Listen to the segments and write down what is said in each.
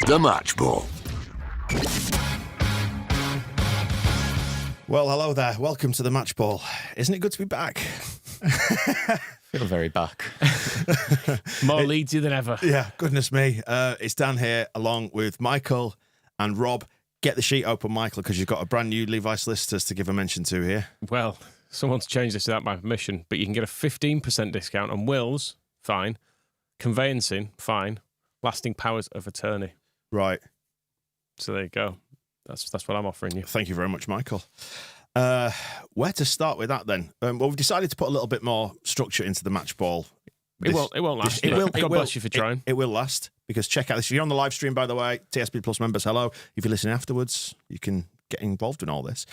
The Match Ball. Well, hello there. Welcome to the Match Ball. Isn't it good to be back? Feel very back. More Leedsy than ever. Yeah, goodness me. It's Dan here along with Michael and Rob. Get the sheet open, Michael, because you've got a brand new Levi Solicitors to give a mention to here. Well, someone's changed this without my permission, but you can get a 15% discount on wills, fine. Conveyancing, fine. Lasting powers of attorney. Right. So there you go. That's what I'm offering you. Thank you very much, Michael. Where to start with that then? Well, we've decided to put a little bit more structure into the Match Ball. It won't last. God bless you for trying. It will last, because check out this. If you're on the live stream, by the way, TSB Plus members, hello. If you're listening afterwards, you can get involved in all this.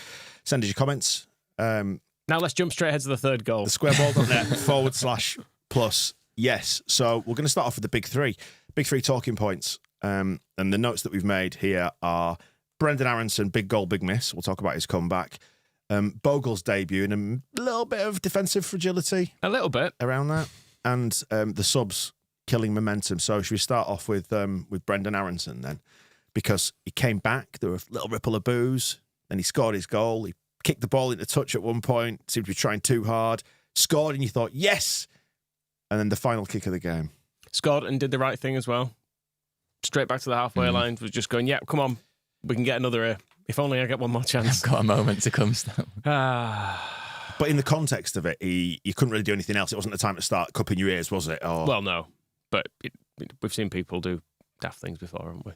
Send us your comments. Now let's jump straight ahead to the third goal. The squareball.net/plus. Yes. So we're going to start off with the big three. Big three talking points. And the notes that we've made here are Brenden Aaronson, big goal, big miss. We'll talk about his comeback. Bogle's debut and a little bit of defensive fragility. A little bit. Around that. And the subs killing momentum. So should we start off with Brenden Aaronson then? Because he came back, there was a little ripple of boos, then he scored his goal. He kicked the ball into touch at one point, seemed to be trying too hard, scored, and you thought, yes! And then the final kick of the game. Scored and did the right thing as well. Straight back to the halfway line, was just going, yeah, come on, we can get another here. If only I get one more chance. I've got a moment to come still. But in the context of it, you couldn't really do anything else. It wasn't the time to start cupping your ears, was it? Or... Well, no. But we've seen people do daft things before, haven't we?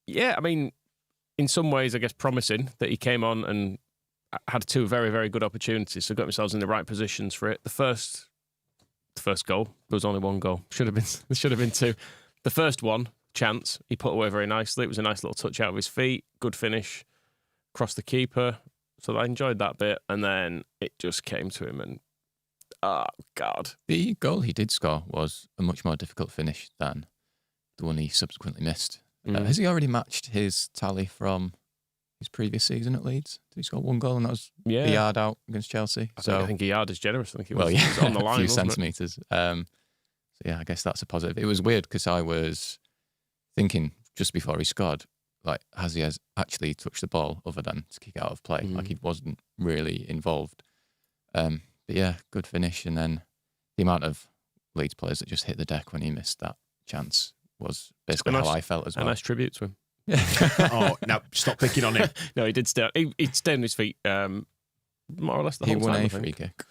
Yeah, I mean, in some ways, I guess, promising that he came on and had two very, very good opportunities. So got themselves in the right positions for it. The first goal, there was only one goal. There should have been two. The first one, chance, he put away very nicely. It was a nice little touch out of his feet. Good finish. Crossed the keeper. So I enjoyed that bit. And then it just came to him and, oh, God. The goal he did score was a much more difficult finish than the one he subsequently missed. Has he already matched his tally from his previous season at Leeds? Did he score one goal and that was a yard out against Chelsea? I think a yard is generous. I think he was, well, yeah, he was on the line, a few wasn't centimetres. So yeah, I guess that's a positive. It was weird because I was thinking just before he scored, like, has he actually touched the ball other than to kick out of play? Like, he wasn't really involved. But yeah, good finish. And then the amount of Leeds players that just hit the deck when he missed that chance was basically how I felt as well. A nice tribute to him. Oh, now stop picking on him. No, he did stay. He stayed on his feet more or less the whole time. He won a free kick.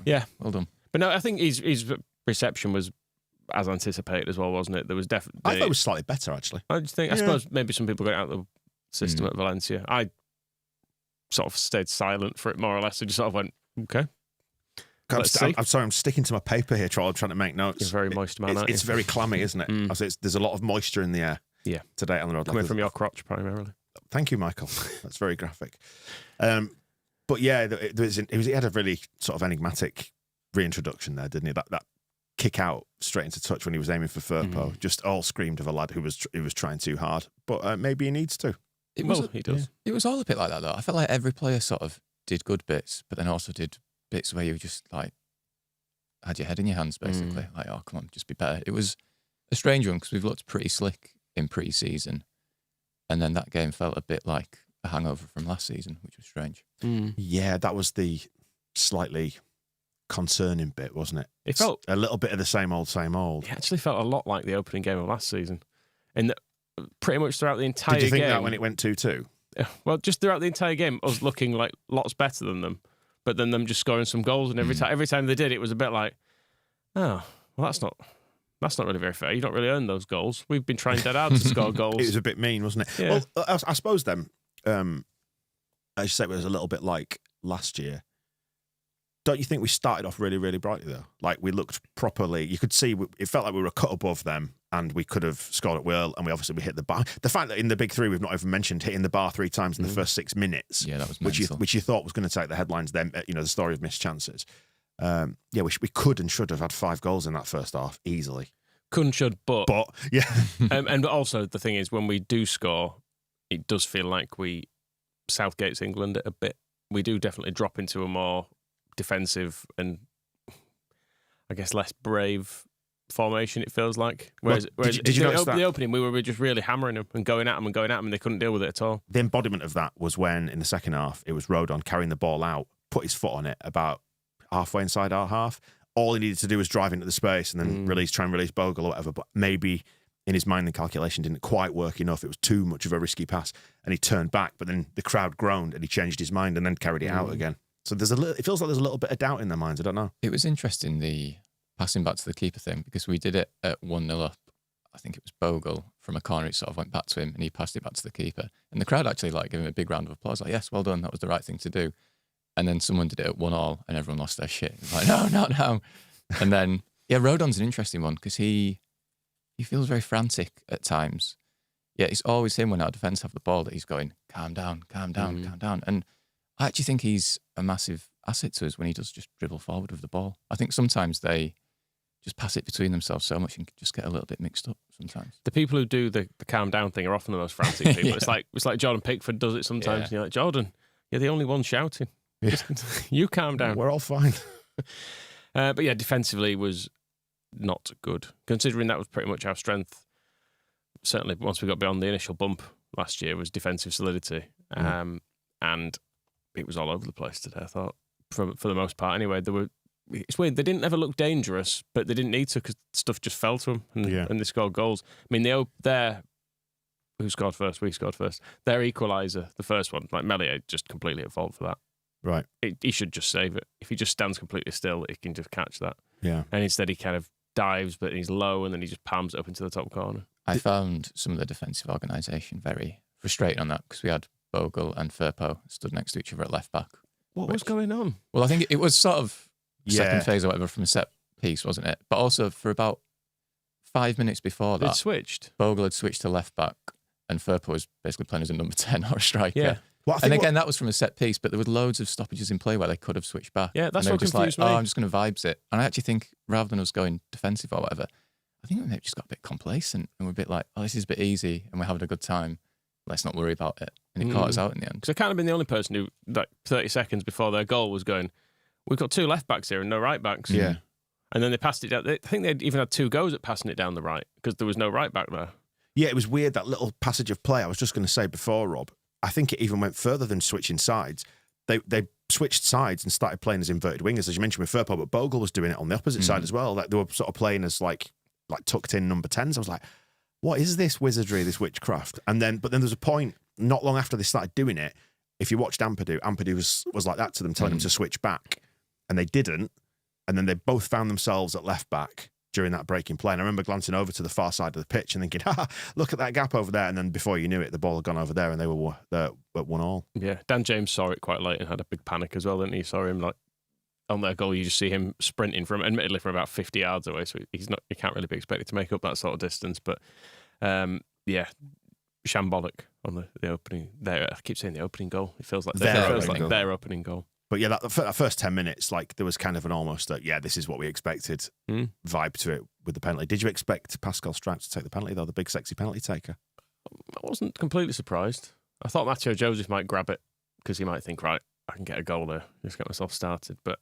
Yeah, well done. But no, I think his reception was as anticipated as well, wasn't it? There was definitely. I thought it was slightly better, actually. I suppose maybe some people got out of the system at Valencia. I sort of stayed silent for it more or less. I just sort of went, okay. I'm sorry, I'm sticking to my paper here, Troll. I'm trying to make notes. You're a very moist man, aren't you? It's very clammy, isn't it? There's a lot of moisture in the air. Yeah. Today on the road. Coming from your crotch, primarily. Thank you, Michael. That's very graphic. But yeah, he had a really sort of enigmatic reintroduction there, didn't he? That kick out straight into touch when he was aiming for Firpo, just all screamed of a lad who was trying too hard. But maybe he needs to. He does. Yeah. It was all a bit like that, though. I felt like every player sort of did good bits, but then also did bits where you just like had your head in your hands, basically. Like, oh, come on, just be better. It was a strange one because we've looked pretty slick in pre-season, and then that game felt a bit like a hangover from last season, which was strange. Yeah, that was the slightly concerning bit, wasn't it? It felt a little bit of the same old. It actually felt a lot like the opening game of last season, and pretty much throughout the entire game. Did you think that when it went 2-2? Well, just throughout the entire game, us looking like lots better than them, but then them just scoring some goals, and every time they did, it was a bit like, oh, well, that's not really very fair. You don't really earn those goals. We've been trying dead hard to score goals. It was a bit mean, wasn't it? Yeah. Well, I suppose then, I should say it was a little bit like last year. Don't you think we started off really, really brightly, though? Like, we looked properly. You could see, it felt like we were a cut above them, and we could have scored at will, and we hit the bar. The fact that in the big three, we've not even mentioned hitting the bar 3 times in the first 6 minutes. Yeah, that was which you thought was going to take the headlines then, the story of missed chances. We could and should have had 5 goals in that first half, easily. Could and should, but yeah. And also, the thing is, when we do score, it does feel like Southgate's England a bit. We do definitely drop into a more defensive and I guess less brave formation, it feels like. Whereas did you notice that? the opening, we were just really hammering them and going at them, and they couldn't deal with it at all. The embodiment of that was when, in the second half, it was Rodon carrying the ball out, put his foot on it about halfway inside our half. All he needed to do was drive into the space and then try and release Bogle or whatever, but maybe in his mind the calculation didn't quite work enough. It was too much of a risky pass, and he turned back, but then the crowd groaned and he changed his mind and then carried it out again. So it feels like there's a little bit of doubt in their minds. I don't know. It was interesting, the passing back to the keeper thing, because we did it at 1-0 up. I think it was Bogle from a corner. It sort of went back to him and he passed it back to the keeper. And the crowd actually gave him a big round of applause. Like, yes, well done. That was the right thing to do. And then someone did it at 1-1 and everyone lost their shit. It was like, no, not now. And then, Rodon's an interesting one because he feels very frantic at times. Yeah, it's always him when our defence have the ball that he's going, calm down, calm down, calm down. And I actually think he's a massive asset to us when he does just dribble forward with the ball. I think sometimes they just pass it between themselves so much and just get a little bit mixed up sometimes. The people who do the calm down thing are often the most frantic people. It's like Jordan Pickford does it sometimes. And you're like, Jordan, you're the only one shouting. Yeah. You calm down. We're all fine. But yeah, defensively was not good, considering that was pretty much our strength. Certainly, once we got beyond the initial bump last year, was defensive solidity, and it was all over the place today. I thought, for the most part, anyway. It's weird. They didn't ever look dangerous, but they didn't need to because stuff just fell to them, and they scored goals. I mean, who scored first? We scored first. Their equaliser, the first one, like Melier, just completely at fault for that. Right. He should just save it. If he just stands completely still, he can just catch that. Yeah. And instead, he kind of dives, but he's low, and then he just palms it up into the top corner. I found some of the defensive organisation very frustrating on that because we had Bogle and Firpo stood next to each other at left back. What was going on? Well, I think it was sort of second phase or whatever from a set piece, wasn't it? But also for about 5 minutes before that, It switched. Bogle had switched to left back and Firpo was basically playing as a number 10 or a striker. Yeah. Well, and again, that was from a set piece, but there were loads of stoppages in play where they could have switched back. Yeah, that's and they what were just confused like, me. oh, I'm just going to vibes it. And I actually think rather than us going defensive or whatever, I think we maybe just got a bit complacent and we're a bit like, oh, this is a bit easy and we're having a good time. Let's not worry about it. And it caught us out in the end. Because I can't have been the only person who, like 30 seconds before their goal, was going, we've got two left backs here and no right backs. Yeah. And then they passed it down. I think they even had 2 goes at passing it down the right because there was no right back there. Yeah, it was weird, that little passage of play. I was just going to say before, Rob, I think it even went further than switching sides. They switched sides and started playing as inverted wingers, as you mentioned with Firpo, but Bogle was doing it on the opposite side as well. Like they were sort of playing as like tucked in number 10s. I was like, what is this wizardry, this witchcraft? But then there was a point not long after they started doing it. If you watched Ampadu was like that to them, telling them to switch back, and they didn't. And then they both found themselves at left back during that breaking play. And I remember glancing over to the far side of the pitch and thinking, look at that gap over there. And then before you knew it, the ball had gone over there and they were at 1-1. Yeah, Dan James saw it quite late and had a big panic as well, didn't he? Saw him like on their goal. You just see him sprinting admittedly from about 50 yards away. So he can't really be expected to make up that sort of distance. But yeah, shambolic on the opening. There, I keep saying the opening goal. It feels like their opening goal. But yeah, that first 10 minutes, like there was kind of an almost, this is what we expected vibe to it with the penalty. Did you expect Pascal Strap to take the penalty, though, the big sexy penalty taker? I wasn't completely surprised. I thought Matteo Joseph might grab it because he might think, right, I can get a goal there. Just get myself started. But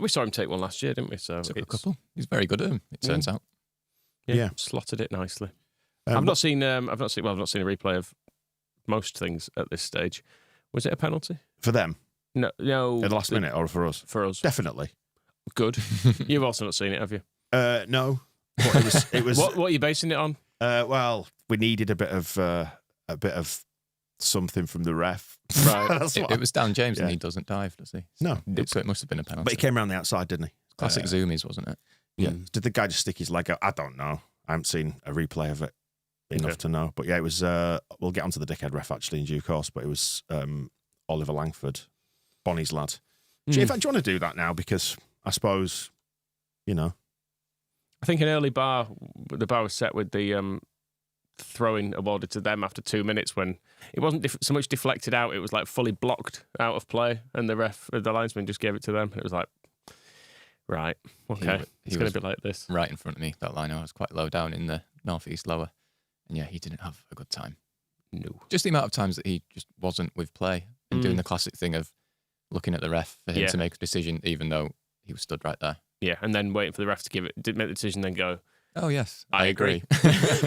we saw him take one last year, didn't we? So took a couple. He's very good at them, it turns out. Yeah, slotted it nicely. I've not seen a replay of most things at this stage. Was it a penalty? For them? No. At the last minute or for us? For us. Definitely. Good. You've also not seen it, have you? No. But it was What are you basing it on? Well, we needed a bit of something from the ref. Right. It was Dan James and he doesn't dive, does he? No. So it must have been a penalty. But he came around the outside, didn't he? Classic zoomies, wasn't it? Yeah. Did the guy just stick his leg out? I don't know. I haven't seen a replay of it enough to know. But yeah, it was, we'll get onto the dickhead ref actually in due course, but it was Oliver Langford, Bonnie's lad. In fact, do you want to do that now? Because I suppose, I think an early the bar was set with the throwing awarded to them after 2 minutes when it wasn't so much deflected out, it was like fully blocked out of play, and the linesman just gave it to them. It was like, right, okay, it's going to be like this. Right in front of me, that line. I was quite low down in the northeast lower, and yeah, he didn't have a good time. No. Just the amount of times that he just wasn't with play and doing the classic thing of looking at the ref for him to make a decision, even though he was stood right there. Yeah, and then waiting for the ref to make the decision, then go, Oh, yes. I agree.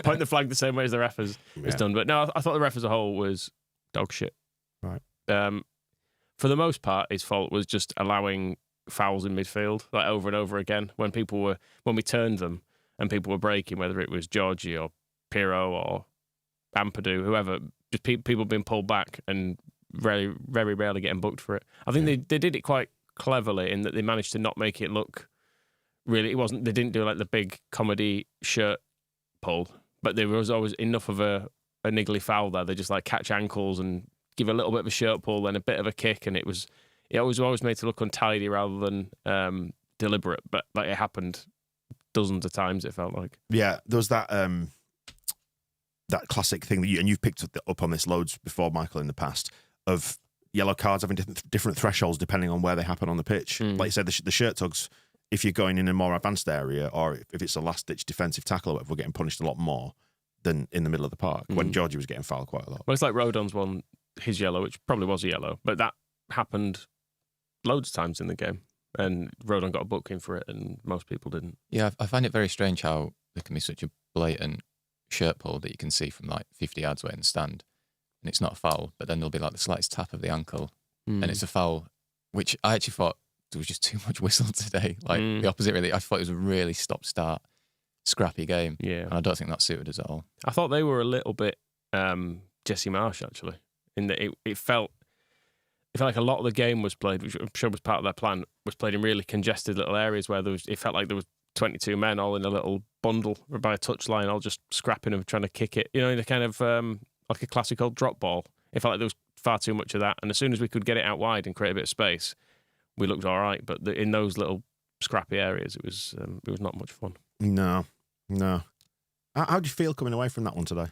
Point the flag the same way as the ref has done. But no, I thought the ref as a whole was dog shit. Right. For the most part, his fault was just allowing fouls in midfield, like over and over again. When we turned them and people were breaking, whether it was Georgie or Pirro or Ampadu, whoever, just people being pulled back and very, very rarely getting booked for it. I think they did it quite cleverly in that they managed to not make it look really. They didn't do like the big comedy shirt pull, but there was always enough of a niggly foul there. They just like catch ankles and give a little bit of a shirt pull, then a bit of a kick, and it was always made to look untidy rather than deliberate. But like it happened dozens of times. It felt like. Yeah, there was that that classic thing that you've picked up on this loads before, Michael, in the past, of yellow cards having different thresholds depending on where they happen on the pitch. Like you said, the shirt tugs, if you're going in a more advanced area, or if it's a last-ditch defensive tackle or whatever, we're getting punished a lot more than in the middle of the park, when Georgie was getting fouled quite a lot. Well, it's like Rodon's one, his yellow, which probably was a yellow, but that happened loads of times in the game, and Rodon got a booking for it, and most people didn't. Yeah, I find it very strange how there can be such a blatant shirt pull that you can see from like 50 yards away in the stand, and it's not a foul, but then there'll be like the slightest tap of the ankle, and it's a foul, which I actually thought there was just too much whistle today. Like the opposite, really. I thought it was a really stop-start, scrappy game. Yeah. And I don't think that suited us at all. I thought they were a little bit Jesse Marsh, actually, in that it felt like a lot of the game was played, which I'm sure was part of their plan, was played in really congested little areas where it felt like there was 22 men all in a little bundle by a touchline, all just scrapping and trying to kick it. You know, in a kind of like a classic old drop ball. It felt like there was far too much of that. And as soon as we could get it out wide and create a bit of space, we looked all right. But in those little scrappy areas, it was not much fun. No. How do you feel coming away from that one today?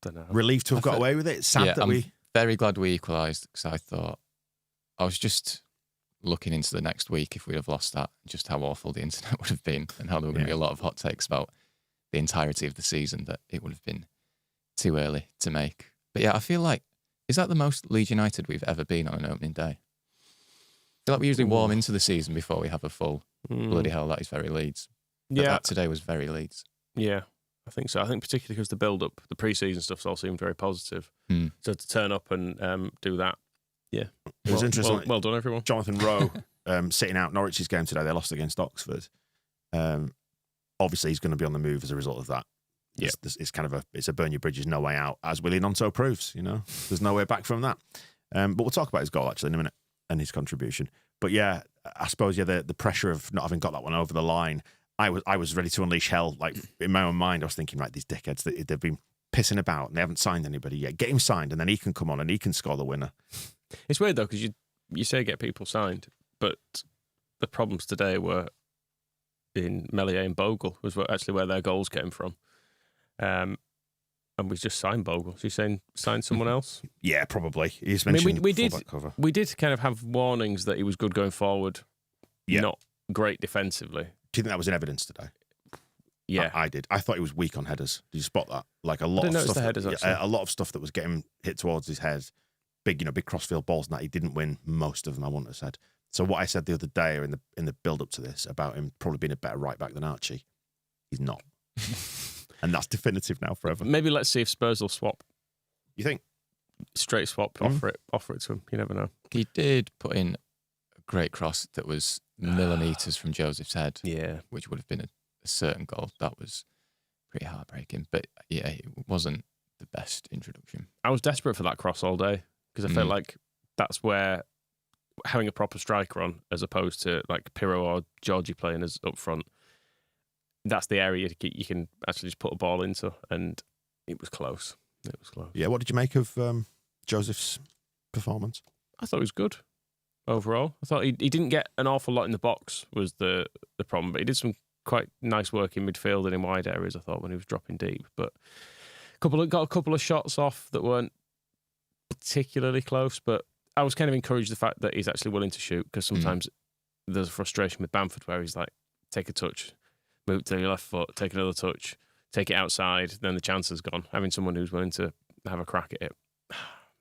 Don't know. Relieved to have got away with it? Sad that I'm very glad we equalised, because I was just looking into the next week, if we'd have lost that, just how awful the internet would have been, and how there were going to be a lot of hot takes about the entirety of the season, that it would have been too early to make. But yeah, I feel like, is that the most Leeds United we've ever been on an opening day? I feel like we usually warm into the season before we have a full, bloody hell, that is very Leeds. But that today was very Leeds. Yeah, I think so. I think particularly because the build-up, the pre-season stuff's all seemed very positive. So to turn up and do that, yeah. It was interesting. Well done, everyone. Jonathan Rowe sitting out Norwich's game today. They lost against Oxford. Obviously, he's going to be on the move as a result of that. Yeah, it's kind of it's a burn your bridges, no way out, as Willie Nonto proves. You know, there's no way back from that. But we'll talk about his goal actually in a minute and his contribution. But yeah, I suppose the pressure of not having got that one over the line. I was ready to unleash hell. Like in my own mind, I was thinking, right, these dickheads, they've been pissing about and they haven't signed anybody yet. Get him signed, and then he can come on and he can score the winner. It's weird though, because you say get people signed, but the problems today were in Melier and Bogle, was actually where their goals came from. And we just signed Bogle. So you're saying sign someone else? Yeah, probably. He's mentioned we did kind of have warnings that he was good going forward, not great defensively. Do you think that was in evidence today? Yeah, I did. I thought he was weak on headers. Did you spot that? Like a lot of stuff. A lot of stuff that was getting hit towards his head. Big crossfield balls and that. He didn't win most of them, I wouldn't have said. So what I said the other day in the build up to this about him probably being a better right back than Archie, he's not. And that's definitive now forever. Maybe let's see if Spurs will swap. You think? Straight swap, offer it to him. You never know. He did put in a great cross that was millimetres from Joseph's head, which would have been a certain goal. That was pretty heartbreaking. But yeah, it wasn't the best introduction. I was desperate for that cross all day because I felt like that's where having a proper striker on, as opposed to like Pirro or Georgie playing as up front, that's the area you can actually just put a ball into, and it was close. It was close. Yeah, what did you make of Joseph's performance? I thought it was good overall. I thought he didn't get an awful lot in the box was the problem, but he did some quite nice work in midfield and in wide areas, I thought, when he was dropping deep. But got a couple of shots off that weren't particularly close, but I was kind of encouraged the fact that he's actually willing to shoot, because sometimes there's a frustration with Bamford where he's like, take a touch, move to your left foot, take another touch, take it outside, then the chance is gone. Having someone who's willing to have a crack at it,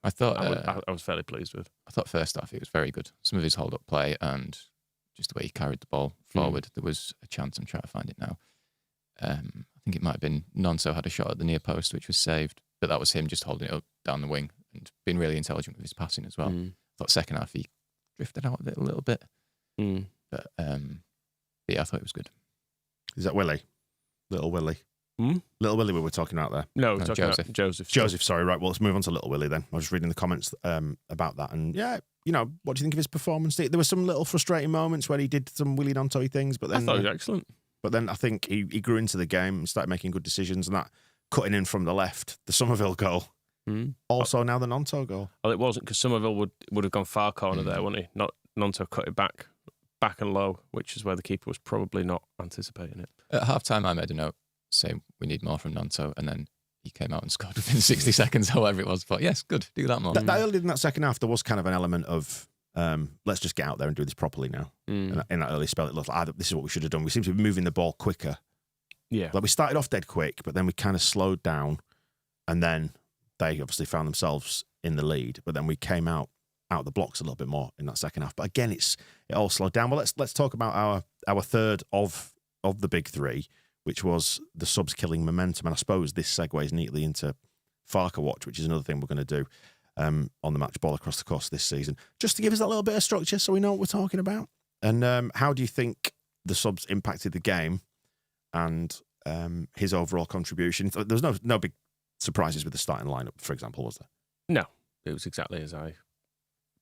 I thought I was fairly pleased with. I thought first half he was very good. Some of his hold-up play and just the way he carried the ball forward. There was a chance, I'm trying to find it now. I think it might have been Nonso had a shot at the near post, which was saved, but that was him just holding it up down the wing and being really intelligent with his passing as well. I thought second half he drifted out of it a little bit. But yeah, I thought it was good. Is that Willie? Little Willie? Little Willie we were talking about there? No, we're talking Joseph. about Joseph. Joseph, sorry. Right, well, let's move on to Little Willie then. I was just reading the comments about that. And yeah, what do you think of his performance? There were some little frustrating moments where he did some Willie Nonto things, but then I thought he was excellent. But then I think he grew into the game and started making good decisions, and that cutting in from the left, the Somerville goal. Also now the Nonto goal. Well, it wasn't, because Somerville would have gone far corner there, wouldn't he? Not Nonto cut it back and low, which is where the keeper was probably not anticipating it. At half-time, I made a note saying we need more from Nonto, and then he came out and scored within 60 seconds, however it was. But yes, good, do that more. That early in that second half, there was kind of an element of let's just get out there and do this properly now. In that early spell, it looked like this is what we should have done. We seem to be moving the ball quicker. Yeah. Like we started off dead quick, but then we kind of slowed down, and then they obviously found themselves in the lead. But then we came out the blocks a little bit more in that second half. But again, it all slowed down. Well, let's talk about our third of the big three, which was the subs killing momentum. And I suppose this segues neatly into Farker Watch, which is another thing we're going to do on the match ball across the course this season, just to give us that little bit of structure so we know what we're talking about. And how do you think the subs impacted the game and his overall contribution? There was no big surprises with the starting lineup, for example, was there? No, it was exactly as I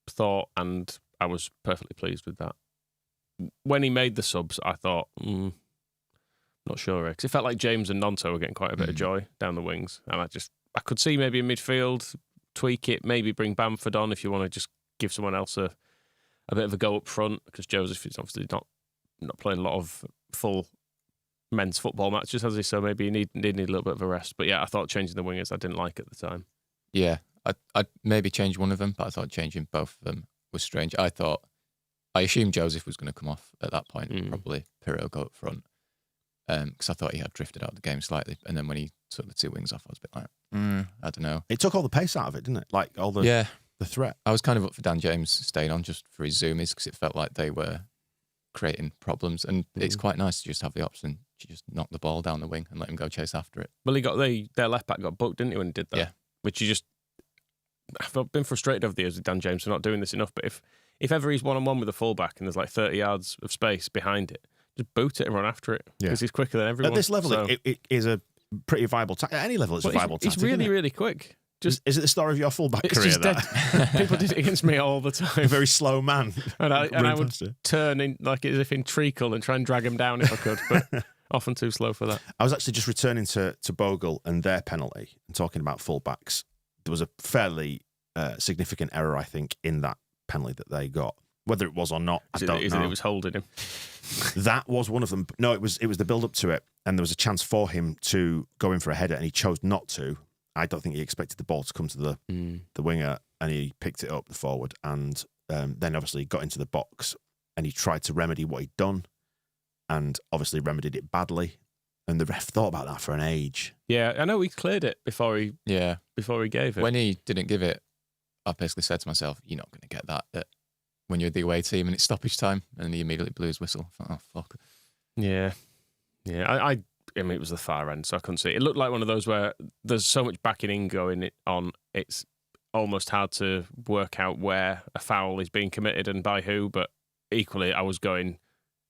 thought, and I was perfectly pleased with that. When he made the subs, I thought, not sure, because it felt like James and Nonto were getting quite a bit of joy down the wings, and I could see maybe in midfield, tweak it, maybe bring Bamford on if you want to just give someone else a bit of a go up front, because Joseph is obviously not playing a lot of full men's football matches, has he? So maybe he need a little bit of a rest. But yeah, I thought changing the wingers I didn't like at the time. Yeah, I'd maybe change one of them, but I thought changing both of them was strange. I assumed Joseph was going to come off at that point, probably Pirro go up front, because I thought he had drifted out of the game slightly. And then when he took the two wings off, I was a bit like, I don't know. It took all the pace out of it, didn't it? Like all the threat. I was kind of up for Dan James staying on just for his zoomies, because it felt like they were creating problems. And it's quite nice to just have the option to just knock the ball down the wing and let him go chase after it. Well, their left back got booked, didn't he, when he did that? Yeah. Which I've been frustrated over the years with Dan James for not doing this enough. But if ever he's one-on-one with a fullback and there's like 30 yards of space behind it, just boot it and run after it, because he's quicker than everyone. At this level, it is a pretty viable tactic. At any level, it's a viable tactic. It's really, really quick. Is it the story of your fullback career? People did it against me all the time. A very slow man. And I would turn in like as if in treacle and try and drag him down if I could, but often too slow for that. I was actually just returning to Bogle and their penalty and talking about fullbacks. There was a fairly significant error, I think, in that penalty that they got. Whether it was or not, I don't know. It was holding him. That was one of them. No, it was the build-up to it, and there was a chance for him to go in for a header, and he chose not to. I don't think he expected the ball to come to the winger, and he picked it up, the forward, and then obviously got into the box, and he tried to remedy what he'd done, and obviously remedied it badly. And the ref thought about that for an age. Yeah, I know he cleared it before he gave it. When he didn't give it, I basically said to myself, "You're not going to get that when you're the away team and it's stoppage time." And he immediately blew his whistle. I thought, oh fuck. Yeah. I mean, it was the far end, so I couldn't see it. It looked like one of those where there's so much backing in going on, it's almost hard to work out where a foul is being committed and by who. But equally, I was going,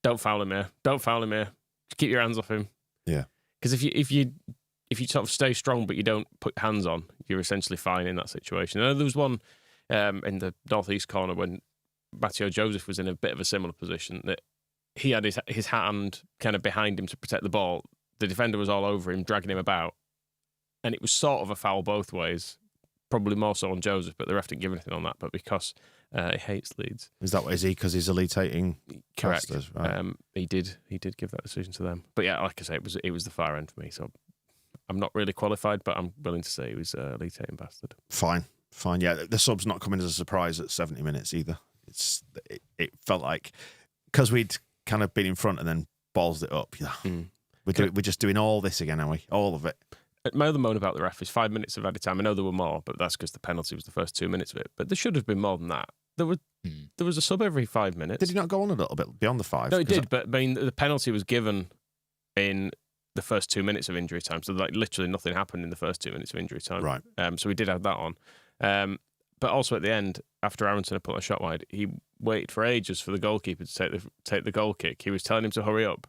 "Don't foul him here! Don't foul him here! Just keep your hands off him." Yeah, because if you sort of stay strong but you don't put hands on, you're essentially fine in that situation. And there was one in the northeast corner when Matteo Joseph was in a bit of a similar position, that he had his hand kind of behind him to protect the ball. The defender was all over him, dragging him about. And it was sort of a foul both ways, probably more so on Joseph, but the ref didn't give anything on that. But because he hates Leeds. Is that what is he? Because he's a Leeds hating correct. Casters, right? He did give that decision to them. But yeah, like I say, it was the far end for me. So I'm not really qualified, but I'm willing to say he was a Leeds hating bastard. Fine. Yeah, the sub's not coming as a surprise at 70 minutes either. It felt like, because we'd kind of been in front and then ballsed it up. We're just doing all this again, aren't we? All of it. My other moan about the ref is 5 minutes of added time. I know there were more, but that's because the penalty was the first 2 minutes of it. But there should have been more than that. there was a sub every 5 minutes. Did he not go on a little bit beyond the 5? No, he did, but I mean, the penalty was given in the first 2 minutes of injury time. So, like, literally nothing happened in the first 2 minutes of injury time. Right. So we did have that on. But also at the end, after Aaronson had put a shot wide, he waited for ages for the goalkeeper to take the goal kick. He was telling him to hurry up,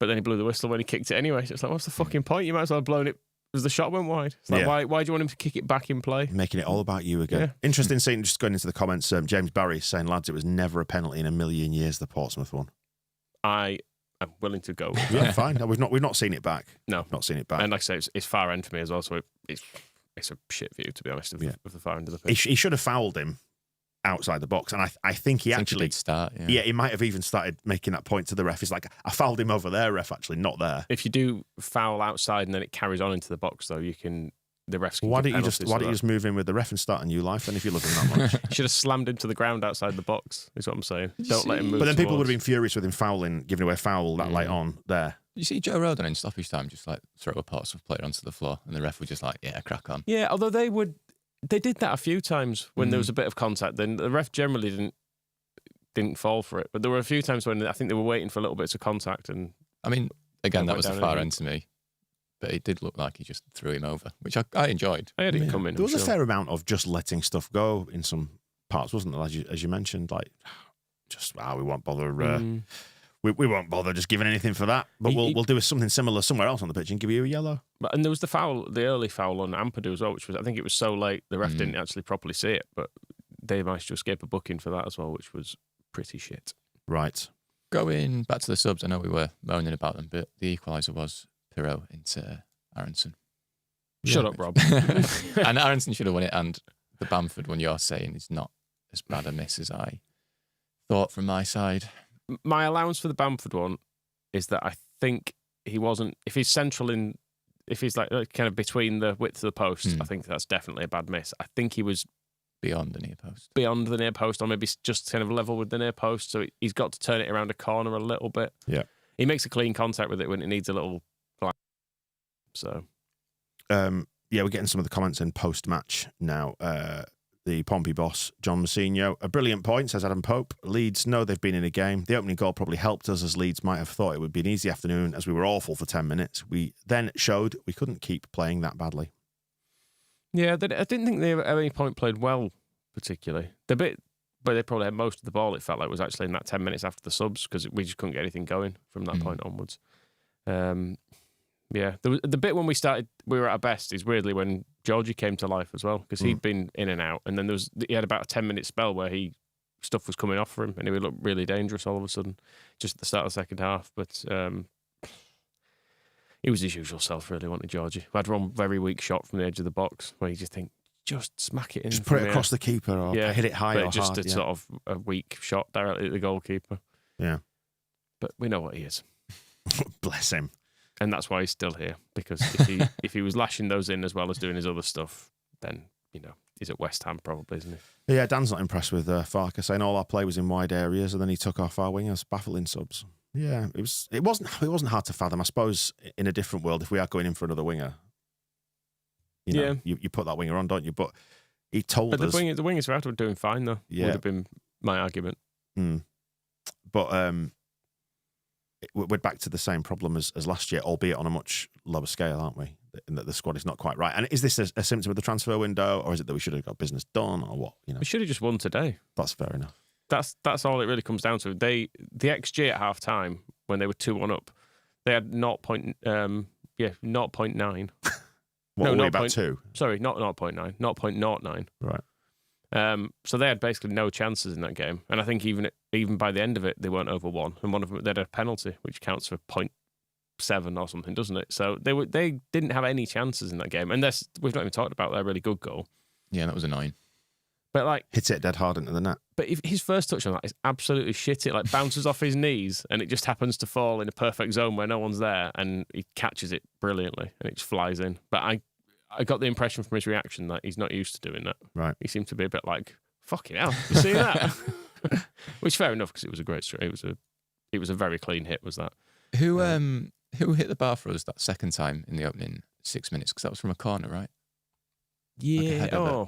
but then he blew the whistle when he kicked it anyway. So it's like, what's the fucking point? You might as well have blown it as the shot went wide. It's like, why do you want him to kick it back in play? Making it all about you again. Yeah. Interesting scene, just going into the comments, James Barry saying, lads, it was never a penalty in a million years, the Portsmouth one. I am willing to go. Yeah, fine. No, we've not seen it back. No. Not seen it back. And like I say, it's far end for me as well, so it's a shit view, to be honest, of the far end of the pitch. He should have fouled him outside the box, and I think he actually did start. Yeah, he might have even started making that point to the ref. He's like, I fouled him over there, ref. Actually, not there. If you do foul outside and then it carries on into the box, though, the refs can. Why don't you just move in with the ref and start a new life? Then, if you love him that much, you should have slammed him to the ground outside the box. Is what I'm saying. Don't let him move. But then people would have been furious with him fouling, giving away a foul that late on there. You see Joe Rodon in stoppage time just like throw a Portsmouth player onto the floor, and the ref was just like, "Yeah, crack on." Yeah, although they did that a few times when there was a bit of contact. Then the ref generally didn't fall for it, but there were a few times when I think they were waiting for a little bits of contact. And I mean, again, that was the far end to me, but it did look like he just threw him over, which I enjoyed. I had it come in. There was a fair amount of just letting stuff go in some parts, wasn't there? As you mentioned, like just we won't bother. We won't bother just giving anything for that, but we'll do something similar somewhere else on the pitch and give you a yellow. And there was the early foul on Ampadu as well, which was, I think it was so late the ref didn't actually properly see it, but they managed to escape a booking for that as well, which was pretty shit. Right. Going back to the subs, I know we were moaning about them, but the equaliser was Pirot into Aaronson. Shut up, Rob. And Aaronson should have won it, and the Bamford one you're saying is not as bad a miss as I thought from my side. My allowance for the Bamford one is that I think he wasn't. If he's central if he's like kind of between the width of the post, I think that's definitely a bad miss. I think he was beyond the near post. Beyond the near post, or maybe just kind of level with the near post. So he's got to turn it around a corner a little bit. Yeah, he makes a clean contact with it when it needs a little. So, yeah, we're getting some of the comments in post match now. The Pompey boss, John Massinho. A brilliant point, says Adam Pope. Leeds know they've been in a game. The opening goal probably helped us, as Leeds might have thought it would be an easy afternoon, as we were awful for 10 minutes. We then showed we couldn't keep playing that badly. Yeah, I didn't think they at any point played well, particularly. The bit, but they probably had most of the ball, it felt like, was actually in that 10 minutes after the subs, because we just couldn't get anything going from that point onwards. Yeah, the bit when we were at our best is weirdly when Georgie came to life as well, because he'd been in and out, and then he had about a 10-minute spell where stuff was coming off for him, and he looked really dangerous all of a sudden, just at the start of the second half. But he was his usual self, really, wasn't he, Georgie? We had one very weak shot from the edge of the box where you just think, just smack it in. Just put it across the keeper or hit it high or just hard. Just sort of a weak shot directly at the goalkeeper. Yeah. But we know what he is. Bless him. And that's why he's still here, because if he was lashing those in as well as doing his other stuff, then, he's at West Ham probably, isn't he? Yeah, Dan's not impressed with Farker, saying all our play was in wide areas, and then he took off our wingers, baffling subs. Yeah, it wasn't hard to fathom. I suppose in a different world, if we are going in for another winger, you put that winger on, don't you? But he told us. But the wingers were doing fine though. Yeah, would have been my argument. But we're back to the same problem as last year, albeit on a much lower scale, aren't we? In that the squad is not quite right. And is this a symptom of the transfer window, or is it that we should have got business done, or what? We should have just won today. That's fair enough. That's all it really comes down to. The XG at half time when they were 2-1 up, they had 0.9. What, no, about 2? Sorry, not 0.9, 0.09. Right. So they had basically no chances in that game, and I think even by the end of it, they weren't over 1, and one of them they had a penalty, which counts for 0.7 or something, doesn't it? So they didn't have any chances in that game, and we've not even talked about their really good goal. Yeah, that was annoying. But hits it dead hard into the net. But his first touch on that is absolutely shit. It bounces off his knees, and it just happens to fall in a perfect zone where no one's there, and he catches it brilliantly, and it just flies in. But I got the impression from his reaction that he's not used to doing that. Right. He seemed to be a bit like, fucking hell, you see that? Which fair enough, because it was a great strike. It was a very clean hit, was that? Who hit the bar for us that second time in the opening 6 minutes? Because that was from a corner, right? Yeah.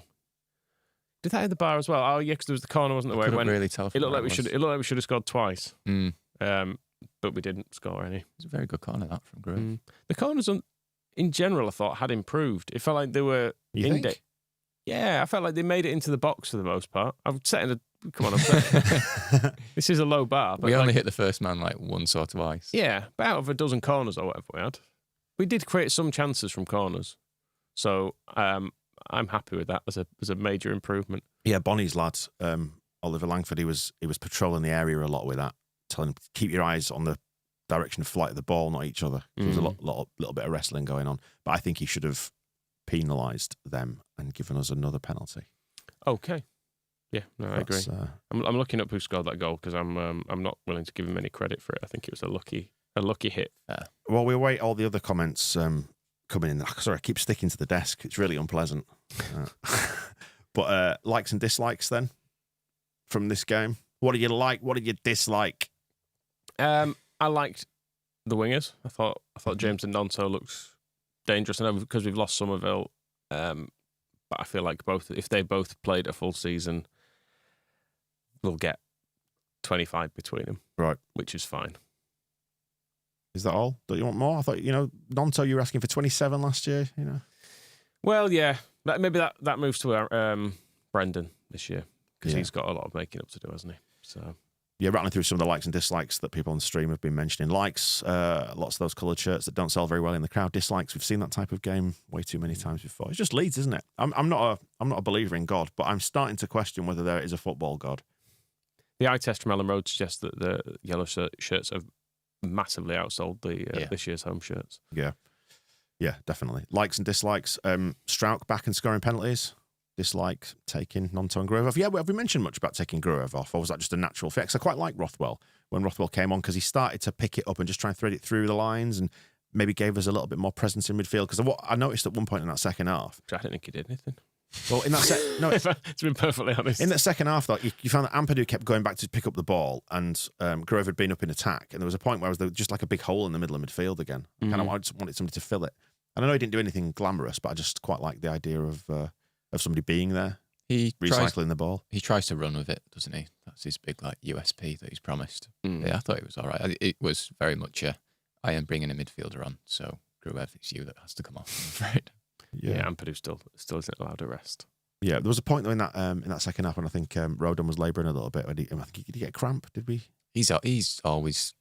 Did that hit the bar as well? Oh yeah, because there was the corner, wasn't there? I Where it couldn't went. really tell. It looked like we should. It looked like we should have scored twice. Mm. But we didn't score any. It was a very good corner that from Grove. The corners, in general, I thought had improved. It felt like they were. You think? Yeah, I felt like they made it into the box for the most part. I'm setting a. Come on, I'm setting, this is a low bar. But We only hit the first man like once or twice. Yeah, but out of a dozen corners or whatever we had, we did create some chances from corners. So I'm happy with that as a major improvement. Yeah, Bonnie's lad, Oliver Langford, he was patrolling the area a lot with that, telling him keep your eyes on the direction of flight of the ball, not each other. So there's a little bit of wrestling going on. But I think he should have penalised them and given us another penalty. Okay. Yeah, no, I agree. I'm looking up who scored that goal because I'm not willing to give him any credit for it. I think it was a lucky hit. Well, we await all the other comments coming in. Sorry, I keep sticking to the desk. It's really unpleasant. But likes and dislikes then from this game. What do you like? What do you dislike? I liked the wingers. I thought James and Nonto looked dangerous. I know because we've lost Somerville, but I feel like if they both played a full season, we'll get 25 between them, right? Which is fine. Is that all? Don't you want more? I thought Nonto, you were asking for 27 last year. Well, yeah, maybe that moves to Brenden this year because he's got a lot of making up to do, hasn't he? So. Yeah, rattling through some of the likes and dislikes that people on the stream have been mentioning. Likes, lots of those coloured shirts that don't sell very well in the crowd. Dislikes, we've seen that type of game way too many times before. It's just Leeds, isn't it? I'm not a believer in God, but I'm starting to question whether there is a football God. The eye test from Ellen Road suggests that the yellow shirts have massively outsold this year's home shirts. Yeah, definitely. Likes and dislikes. Strauch back and scoring penalties. Dislike taking Nonto and Grove off. Yeah, have we mentioned much about taking Grove off, or was that just a natural fix? I quite like Rothwell when Rothwell came on because he started to pick it up and just try and thread it through the lines and maybe gave us a little bit more presence in midfield. Because what I noticed at one point in that second half, I don't think he did anything. Well, in that to be perfectly honest, in that second half, though, you found that Ampadu kept going back to pick up the ball, and Grove had been up in attack, and there was a point where there was just like a big hole in the middle of midfield again. I just wanted somebody to fill it, and I know he didn't do anything glamorous, but I just quite like the idea of somebody being there. He recycling the ball. He tries to run with it, doesn't he? That's his big USP that he's promised. Yeah, I thought it was all right. It was very much I am bringing a midfielder on, so Gruev, it's you that has to come off, I'm afraid. Yeah, Ampadu still isn't allowed to rest. Yeah, there was a point though in that second half when I think Rodon was labouring a little bit. I think did he get a cramp? Did we? He's always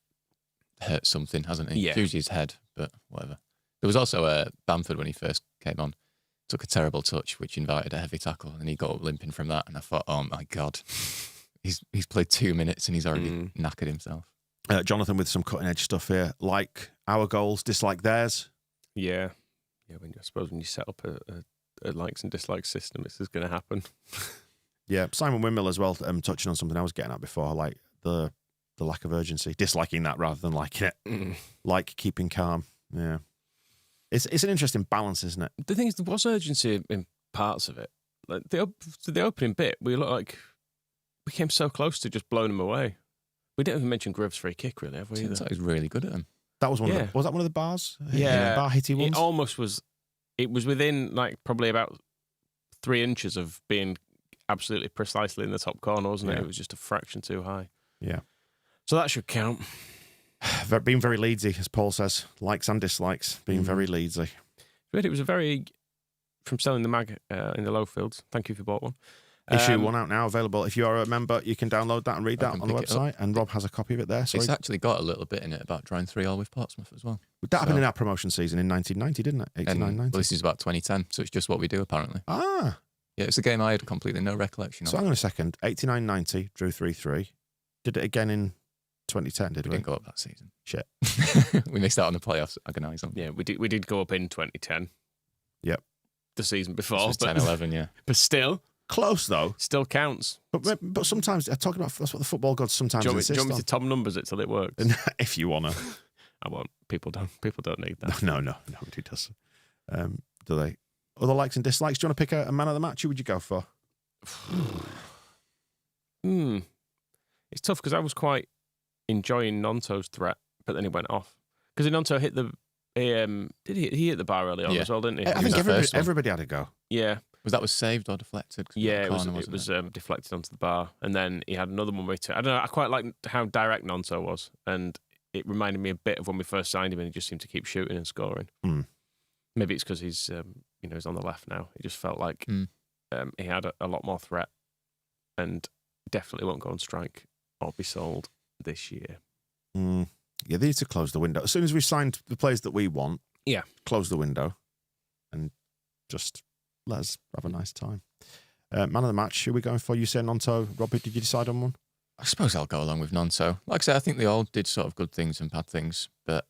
hurt something, hasn't he? Yeah. It's usually his head, but whatever. There was also Bamford when he first came on. Took a terrible touch, which invited a heavy tackle, and he got up limping from that. And I thought, oh my God, he's played 2 minutes and he's already knackered himself. Jonathan with some cutting edge stuff here, like our goals, dislike theirs. Yeah. I suppose when you set up a likes and dislikes system, this is going to happen. Yeah, Simon Windmill as well, touching on something I was getting at before, like the lack of urgency, disliking that rather than liking it, like keeping calm. Yeah. It's an interesting balance, isn't it? The thing is, there was urgency in parts of it. Like the opening bit, we looked like we came so close to just blowing them away. We didn't even mention Grove's free kick, really, have we? He was really good at them. That was was that one of the bars? Yeah, bar hitty ones. It almost was. It was within probably about 3 inches of being absolutely precisely in the top corner, wasn't it? It was just a fraction too high. Yeah. So that should count. Being very Leedsy, as Paul says, likes and dislikes. Being very Leedsy. It was from selling the mag in the low fields. Thank you if you bought one. Issue 1 out now, available. If you are a member, you can download that and read that on the website. And Rob has a copy of it there. Sorry. It's actually got a little bit in it about drawing 3-3 with Portsmouth as well. That happened in our promotion season in 1990, didn't it? 89-90. Well, this is about 2010, so it's just what we do apparently. Ah. Yeah, it's a game I had completely no recollection of. So hang on a second. 89-90, drew 3-3. Did it again in 2010, did we? We didn't go up that season. Shit. We missed out on the playoffs. Agonising. Yeah, we did go up in 2010. Yep. The season before. This was 10-11, yeah. But still. Close, though. Still counts. But sometimes, talking about, that's what the football gods sometimes insist on. Do you want me to Tom numbers it till it works? If you want to. I won't. People don't need that. No, nobody does. Do they? Other likes and dislikes? Do you want to pick a man of the match? Who would you go for? It's tough because I was quite enjoying Nonto's threat, but then he went off. Because Nonto hit the... he hit the bar early on as well, didn't he? I think everybody had a go. Yeah. Was saved or deflected? 'Cause Yeah, corner, it wasn't was deflected onto the bar, and then he had another one where I don't know. I quite liked how direct Nonso was, and it reminded me a bit of when we first signed him, and he just seemed to keep shooting and scoring. Mm. Maybe it's because he's he's on the left now. It just felt like he had a lot more threat, and definitely won't go on strike or be sold this year. Yeah, they need to close the window as soon as we signed the players that we want. Yeah, close the window, and just let us have a nice time. Man of the match, who are we going for? You say Nonto. Robbie, did you decide on one? I suppose I'll go along with Nonso. Like I said, I think they all did sort of good things and bad things, but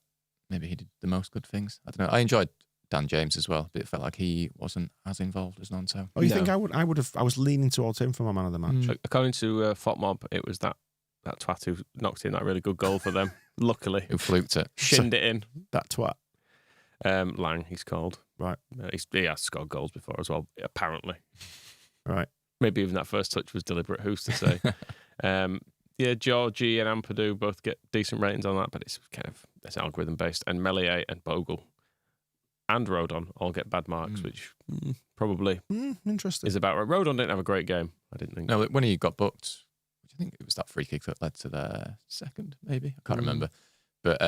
maybe he did the most good things. I don't know. I enjoyed Dan James as well, but it felt like he wasn't as involved as Nonso. Oh, you think I would have? I was leaning towards him for my man of the match. According to FOTMob, it was that twat who knocked in that really good goal for them. Luckily, Who fluked it? shinned it in. That twat. Lang, he's called. Right. He has scored goals before as well, apparently. Right. Maybe even that first touch was deliberate. Who's to say? Georgie and Ampadu both get decent ratings on that, but it's algorithm based. And Melier and Bogle and Rodon all get bad marks, which probably interesting. is about right. Rodon didn't have a great game, I didn't think. No, when he got booked, I think it was that free kick that led to their second, maybe. I can't remember. But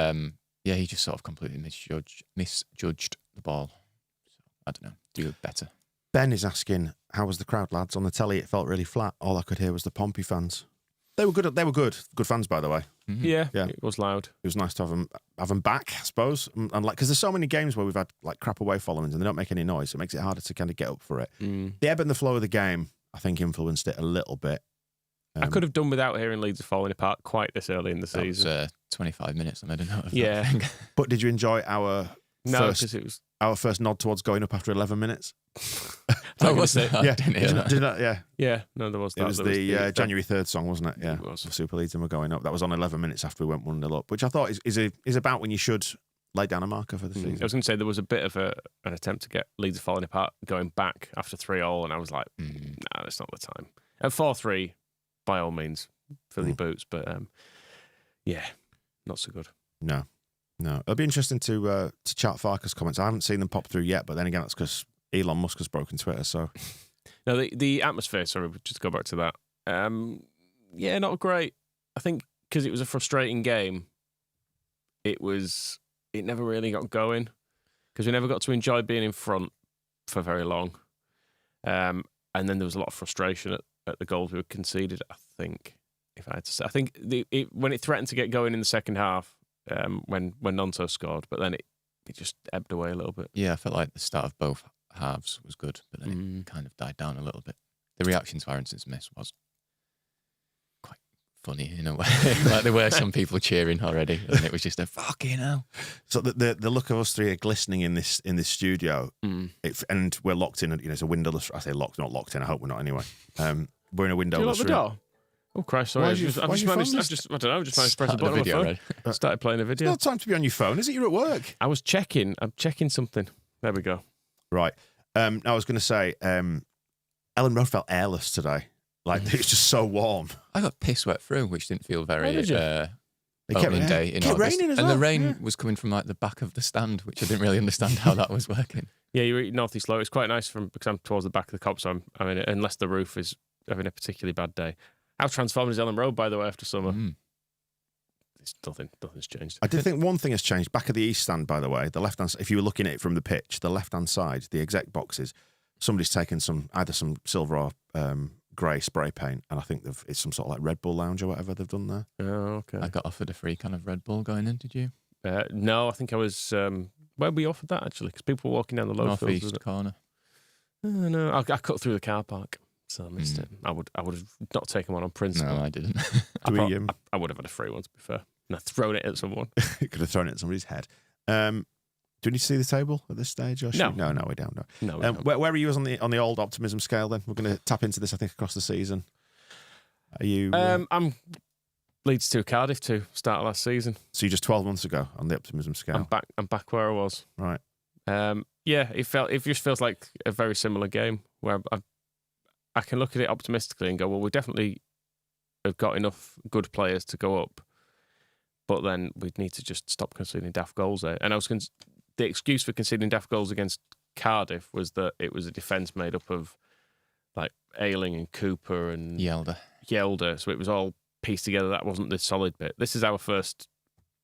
yeah, he just sort of completely misjudged the ball. So, I don't know. Do better. Ben is asking, how was the crowd, lads? On the telly, it felt really flat. All I could hear was the Pompey fans. They were good. They were good. Good fans, by the way. Mm-hmm. Yeah, Yeah. it was loud. It was nice to have them back, I suppose. And like, because there's so many games where we've had like crap away followings and they don't make any noise. So it makes it harder to kind of get up for it. The ebb and the flow of the game, I think, influenced it a little bit. I could have done without hearing Leeds falling apart quite this early in the season. That was 25 minutes. I made a note of that. Yeah. But did you enjoy our first nod towards going up after 11 minutes? Oh, was it? I didn't hear that. Yeah. Yeah, no, there was that. It was the January 3rd song, wasn't it? Yeah. It was. The Super Leeds and we're going up. That was on 11 minutes after we went 1-0 up, which I thought is about when you should lay down a marker for the season. I was going to say there was a bit of an attempt to get Leeds falling apart going back after 3-3, and I was like, nah, that's not the time. And 4-3, by all means, fill your boots, but yeah, not so good. No. It'll be interesting to chat Farkas' comments. I haven't seen them pop through yet, but then again, that's because Elon Musk has broken Twitter, so... No, the atmosphere, sorry, just to go back to that. Yeah, not great. I think because it was a frustrating game, it never really got going because we never got to enjoy being in front for very long. And then there was a lot of frustration at the goals we were conceded, I think, if I had to say. I think when it threatened to get going in the second half, when Nonto scored, but then it just ebbed away a little bit. Yeah, I felt like the start of both halves was good, but then it kind of died down a little bit. The reaction to Aaronson's miss was quite funny in a way. Like there were some people cheering already, and it was just a fucking hell. So the look of us three are glistening in this studio, and we're locked in. It's a windowless. I say locked, not locked in. I hope we're not anyway. We're in a windowless room. Door? Oh Christ! Sorry, I just managed to press a button on my phone. Started playing a video. It's not time to be on your phone, is it? You're at work. I'm checking something. There we go. Right. I was going to say, Ellen Road felt airless today. Like it was just so warm. I got piss wet through, which didn't feel very opening day in August. Raining as well. And the rain was coming from like the back of the stand, which I didn't really understand how that was working. Yeah, you're northeast low. It's quite nice because I'm towards the back of the cop, so I'm in it, unless the roof is having a particularly bad day. How transformed is Ellen Road, by the way, after summer? It's nothing's changed. I did think one thing has changed. Back of the east stand, by the way, the left-hand. If you were looking at it from the pitch, the left-hand side, the exec boxes, somebody's taken either some silver or grey spray paint, and I think it's some sort of like Red Bull lounge or whatever they've done there. Oh, okay. I got offered a free can of Red Bull going in. Did you? No, I think I was. Where we offered that actually? Because people were walking down the low northeast corner. No, I cut through the car park. So I missed it. I would have not taken one on principle. No, I didn't. I would have had a free one, to be fair. And I've thrown it at someone. Could have thrown it at somebody's head. Do we need to see the table at this stage? Or No, we don't. No, we don't. Where are you on the old optimism scale then? We're going to tap into this, I think, across the season. Are you... I'm Leeds 2, Cardiff 2, start of last season. So you're just 12 months ago on the optimism scale? I'm back where I was. Right. Yeah, it just feels like a very similar game where I can look at it optimistically and go, well, we definitely have got enough good players to go up, but then we'd need to just stop conceding daft goals there. And the excuse for conceding daft goals against Cardiff was that it was a defence made up of like Ayling and Cooper and Yelder. So it was all pieced together. That wasn't the solid bit. This is our first.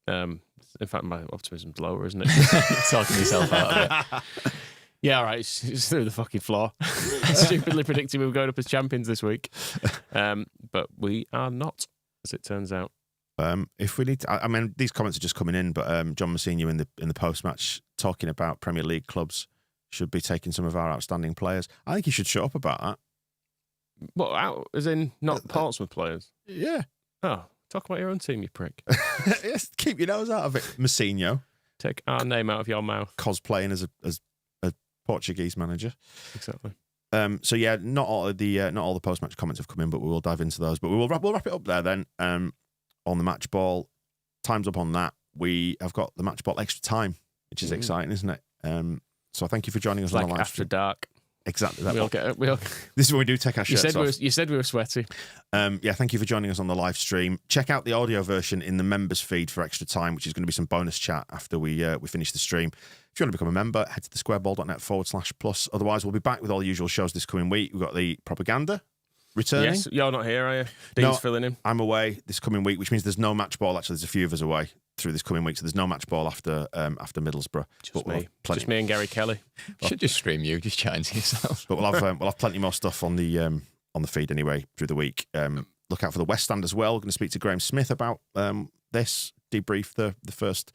In fact, my optimism's lower, isn't it? Talking yourself out of it. Yeah, all right. It's through the fucking floor. Stupidly predicting we were going up as champions this week. But we are not, as it turns out. If we need to, I mean, these comments are just coming in, but John Mousinho in the post-match talking about Premier League clubs should be taking some of our outstanding players. I think he should shut up about that. What, out? As in not Portsmouth players? Yeah. Oh, talk about your own team, you prick. Yes, keep your nose out of it, Mousinho. Take our name out of your mouth. Cosplaying as a Portuguese manager. Exactly. So yeah, not all the post-match comments have come in, but we will dive into those. But we'll wrap it up there then. On the match ball, time's up on that. We have got the match ball extra time, which is exciting, isn't it? So thank you for joining us on the live after stream. Dark. Exactly. This is when we do take our shirts off. You said we were sweaty. Yeah, thank you for joining us on the live stream. Check out the audio version in the members feed for extra time, which is going to be some bonus chat after we finish the stream. If you want to become a member, head to thesquareball.net/plus. Otherwise, we'll be back with all the usual shows this coming week. We've got the propaganda returning. Yes, you're not here, are you? Dean's filling in. I'm away this coming week, which means there's no match ball. Actually, there's a few of us away through this coming week, so there's no match ball after Middlesbrough. Just me and Gary Kelly. You should just stream you, just chatting to yourself. But we'll have plenty more stuff on the feed anyway through the week. Look out for the West Stand as well. We're going to speak to Graham Smith about this, debrief the first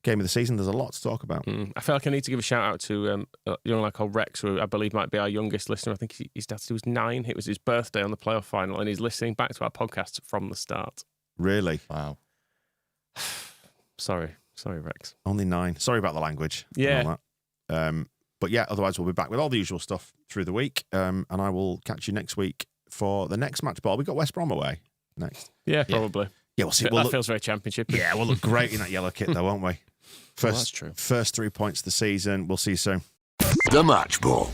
game of the season. There's a lot to talk about. I feel like I need to give a shout out to a young lad called Rex, who I believe might be our youngest listener. I think his dad said he was 9. It was his birthday on the playoff final, and he's listening back to our podcast from the start. Really? Wow. Sorry, Rex. Only 9. Sorry about the language. Yeah. And all that. But yeah, otherwise we'll be back with all the usual stuff through the week. And I will catch you next week for the next match ball. We've got West Brom away next. Yeah, probably. Yeah, we'll see. That feels very championship. Yeah, we'll look great in that yellow kit though, won't we? That's true. First 3 points of the season. We'll see you soon. The match ball.